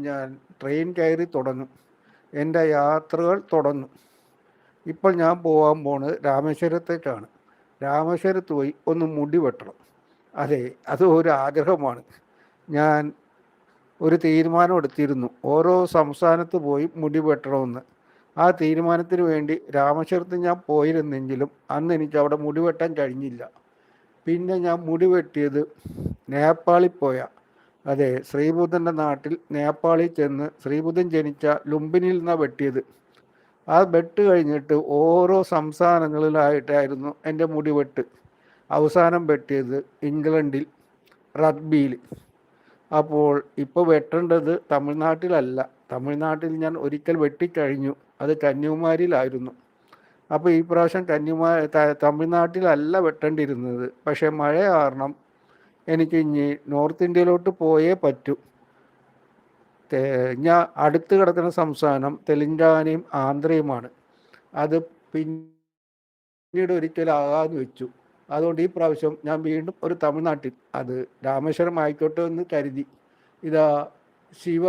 ഞാൻ ട്രെയിൻ കയറി തുടങ്ങും. എൻ്റെ യാത്രകൾ തുടങ്ങും. ഇപ്പോൾ ഞാൻ പോകാൻ പോണത് രാമേശ്വരത്തേക്കാണ്. രാമേശ്വരത്ത് പോയി ഒന്ന് മുടി വെട്ടണം. അതെ, അത് ഒരു ആഗ്രഹമാണ്. ഞാൻ ഒരു തീരുമാനം എടുത്തിരുന്നു, ഓരോ സംസ്ഥാനത്ത് പോയി മുടി വെട്ടണമെന്ന്. ആ തീരുമാനത്തിന് വേണ്ടി രാമേശ്വരത്ത് ഞാൻ പോയിരുന്നെങ്കിലും അന്ന് എനിക്ക് അവിടെ മുടി വെട്ടാൻ കഴിഞ്ഞില്ല. പിന്നെ ഞാൻ മുടി വെട്ടിയത് നേപ്പാളിൽ പോയ, അതെ, ശ്രീബുദ്ധൻ്റെ നാട്ടിൽ നേപ്പാളിൽ ചെന്ന് ശ്രീബുദ്ധൻ ജനിച്ച ലുംബിനിയിൽ നിന്നാണ് വെട്ടിയത്. ആ വെട്ട് കഴിഞ്ഞിട്ട് ഓരോ സംസ്ഥാനങ്ങളിലായിട്ടായിരുന്നു എൻ്റെ മുടി വെട്ട്. അവസാനം വെട്ടിയത് ഇംഗ്ലണ്ടിൽ, റഗ്ബിയിൽ. അപ്പോൾ ഇപ്പോൾ വെട്ടേണ്ടത് തമിഴ്നാട്ടിലല്ല. തമിഴ്നാട്ടിൽ ഞാൻ ഒരിക്കൽ വെട്ടിക്കഴിഞ്ഞു, അത് കന്യാകുമാരിയിലായിരുന്നു. അപ്പോൾ ഈ പ്രാവശ്യം തമിഴ്നാട്ടിലല്ല വെട്ടേണ്ടിയിരുന്നത്. പക്ഷേ മഴ കാരണം എനിക്ക് ഇനി നോർത്ത് ഇന്ത്യയിലോട്ട് പോയേ പറ്റൂ. ഞാൻ അടുത്ത് കിടക്കുന്ന സംസ്ഥാനം തെലങ്കാനയും ആന്ധ്രയുമാണ്. അത് പിന്നീട് ഒരിക്കലാകാമെന്ന് വെച്ചു. അതുകൊണ്ട് ഈ പ്രാവശ്യം ഞാൻ വീണ്ടും ഒരു തമിഴ്നാട്ടിൽ, അത് രാമേശ്വരം ആയിക്കോട്ടെ എന്ന് കരുതി. ഇതാ ശിവ